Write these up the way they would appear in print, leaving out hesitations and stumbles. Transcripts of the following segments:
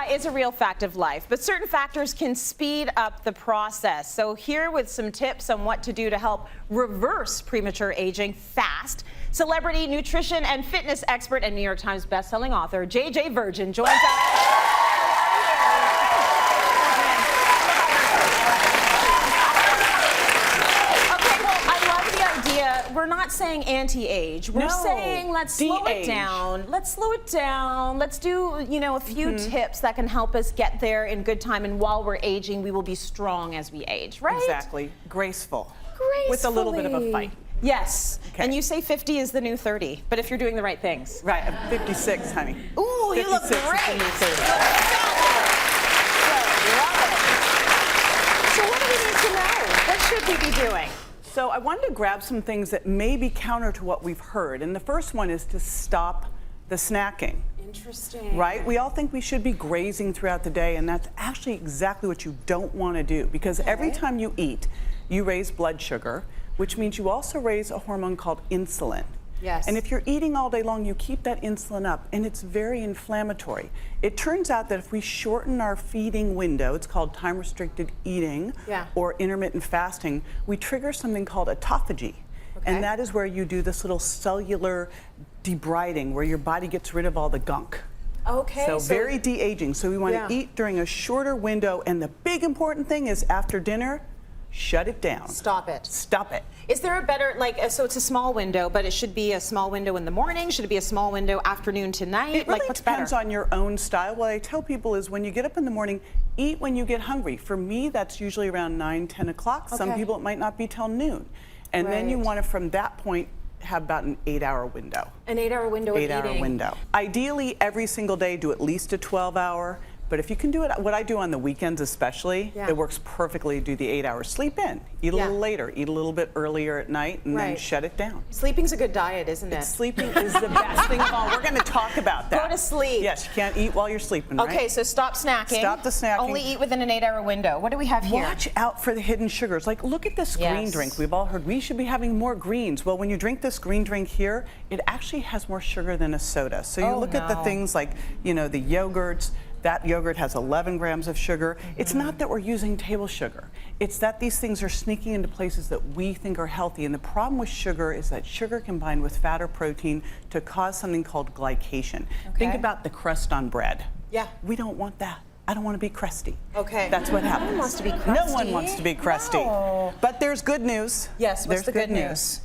is a real fact of life, but certain factors can speed up the process. So here with some tips on what to do to help reverse premature aging fast, celebrity nutrition and fitness expert and New York Times bestselling author JJ Virgin joins us. We're not saying anti-age. We're saying let's slow it down. Let's slow it down. Let's do, you know, a few tips that can help us get there in good time. And while we're aging, we will be strong as we age, right? Exactly. Graceful. Gracefully. With a little bit of a fight. Yes. Okay. And you say 50 is the new 30, but if you're doing the right things. Right. I'm 56, honey. Ooh, you look great. So what do we need to know? What should we be doing? So I wanted to grab some things that may be counter to what we've heard. And the first one is to stop the snacking. Interesting. Right? We all think we should be grazing throughout the day, and that's actually exactly what you don't want to do, because every time you eat, you raise blood sugar, which means you also raise a hormone called insulin. Yes. And if you're eating all day long, you keep that insulin up, and it's very inflammatory. It turns out that if we shorten our feeding window, it's called time-restricted eating or intermittent fasting, we trigger something called autophagy. And that is where you do this little cellular debriding, where your body gets rid of all the gunk. Okay. So very de-aging. So we want to eat during a shorter window, and the big important thing is after dinner, shut it down. Stop it. Stop it. Is there a better, like, so it's a small window, but it should be a small window in the morning? Should it be a small window afternoon to night? It really what's depends better? on your own style. What I tell people is when you get up in the morning, eat when you get hungry. For me, that's usually around 9, 10 o'clock. Some people, it might not be till noon. And then you want to, from that point, have about an 8-hour window. An 8-hour window of eating. 8-hour window. Ideally, every single day, do at least a 12-hour. But if you can do it, what I do on the weekends especially, it works perfectly. Do the 8 hours. Sleep in. Eat a little later. Eat a little bit earlier at night, and then shut it down. Sleeping's a good diet, isn't it? Sleeping is the best thing of all. We're going to talk about that. Go to sleep. Yes, you can't eat while you're sleeping, right? Okay, so stop snacking. Stop the snacking. Only eat within an 8-hour window. What do we have here? Watch out for the hidden sugars. Like, look at this green drink. We've all heard we should be having more greens. Well, when you drink this green drink here, it actually has more sugar than a soda. So you look at the things like, you know, the yogurts. That yogurt has 11 grams of sugar. It's not that we're using table sugar. It's that these things are sneaking into places that we think are healthy. And the problem with sugar is that sugar combined with fat or protein to cause something called glycation. Think about the crust on bread. Yeah. We don't want that. I don't want to be crusty. Okay. That's what happens. No one wants to be crusty. No one wants to be crusty. No. But there's good news. Yes, what's the good news?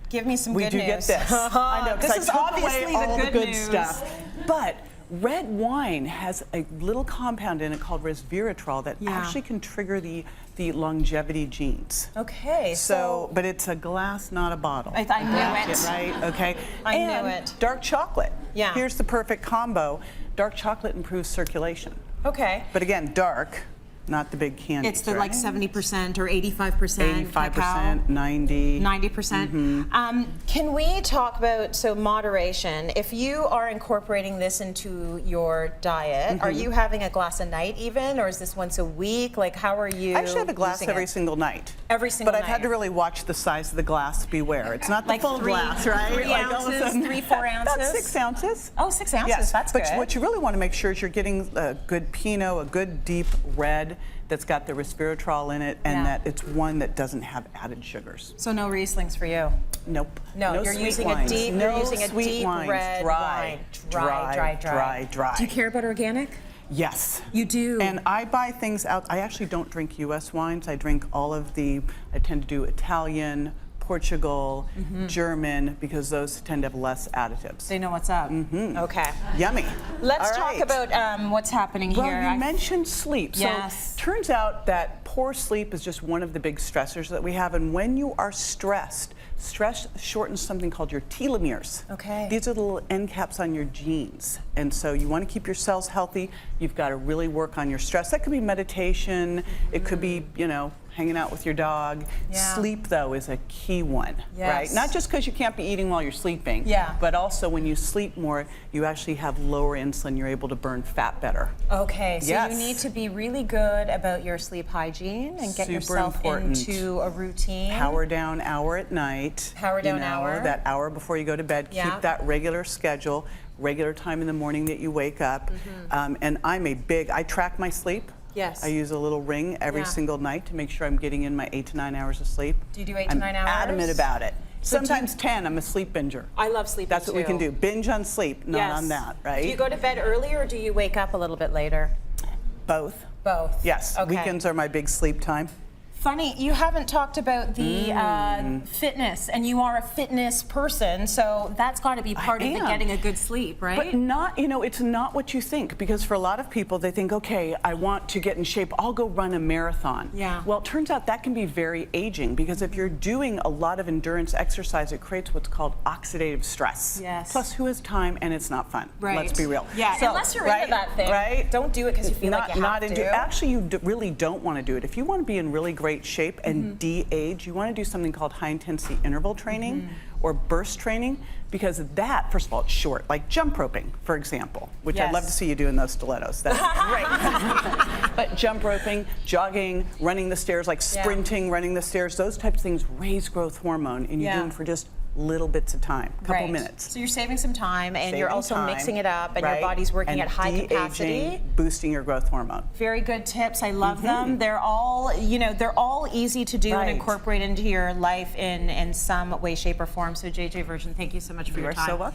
Give me some good news. We do get this. I know, this is obviously all the the good news. stuff. But red wine has a little compound in it called resveratrol that actually can trigger the longevity genes. Okay. So, but it's a glass, not a bottle. I knew it. Right? Okay. I knew it. Dark chocolate. Yeah. Here's the perfect combo. Dark chocolate improves circulation. Okay. But again, dark, not the big candy. It's the like 70% or 85%. 85%, 90. 90%. Can we talk about, so moderation, if you are incorporating this into your diet, are you having a glass a night even, or is this once a week? Like, how are you I actually have a glass every single night. Every single night? But I've had to really watch the size of the glass, beware. It's not the like full glass, right? 3 ounces, 3, 4 ounces? About 6 ounces. Oh, 6 ounces, yes. That's good. But what you really want to make sure is you're getting a good Pinot, a good deep red that's got the resveratrol in it, and that it's one that doesn't have added sugars. So no Rieslings for you? Nope. No, you're using wines. a deep, no you're using a sweet deep wines. red wine. Dry. Do you care about organic? Yes. You do? And I buy things out. I actually don't drink U.S. wines. I drink all of I tend to do Italian, Portugal, German, because those tend to have less additives. They know what's up. Okay. Yummy. Let's talk about what's happening here. Well, you mentioned sleep. Yes. So turns out that poor sleep is just one of the big stressors that we have. And when you are stressed, stress shortens something called your telomeres. Okay. These are the little end caps on your genes. And so you want to keep your cells healthy. You've got to really work on your stress. That could be meditation. It could be, you know, hanging out with your dog. Sleep, though, is a key one, right? Not just because you can't be eating while you're sleeping, but also when you sleep more, you actually have lower insulin. You're able to burn fat better. Okay, so you need to be really good about your sleep hygiene and get yourself into a routine. Power down hour at night. Power down hour. That hour before you go to bed. Keep that regular schedule. regular time in the morning that you wake up. And I track my sleep. Yes. I use a little ring every single night to make sure I'm getting in my 8 to 9 hours of sleep. Do you do 8 to 9 hours? I'm adamant about it. Sometimes 10, I'm a sleep binger. I love sleeping That's what we can do. Binge on sleep, not on that, right? Do you go to bed early or do you wake up a little bit later? Both. Both. Yes. Okay. Weekends are my big sleep time. Funny, you haven't talked about the fitness, and you are a fitness person, so that's got to be part of the getting a good sleep, right? But not, it's not what you think, because for a lot of people, they think, okay, I want to get in shape, I'll go run a marathon. Yeah. Well, it turns out that can be very aging, because if you're doing a lot of endurance exercise, it creates what's called oxidative stress. Yes. Plus, who has time, and it's not fun. Right. Let's be real. Yeah, So, unless you're into that thing. Right? Don't do it because you feel like you have to. Actually, you really don't want to do it. If you want to be in really great shape and de-age, you want to do something called high-intensity interval training or burst training, because that, first of all, it's short, like jump roping, for example, which I'd love to see you do in those stilettos. That's great. But jump roping, jogging, running the stairs, like sprinting, running the stairs, those types of things raise growth hormone, and you do them for just little bits of time, a couple minutes. So you're saving some time, and you're also mixing it up, and your body's working at high de-aging, capacity. Boosting your growth hormone. Very good tips. I love them. They're all, they're all easy to do and incorporate into your life in some way, shape, or form. So JJ Virgin, thank you so much for your time. You are so welcome.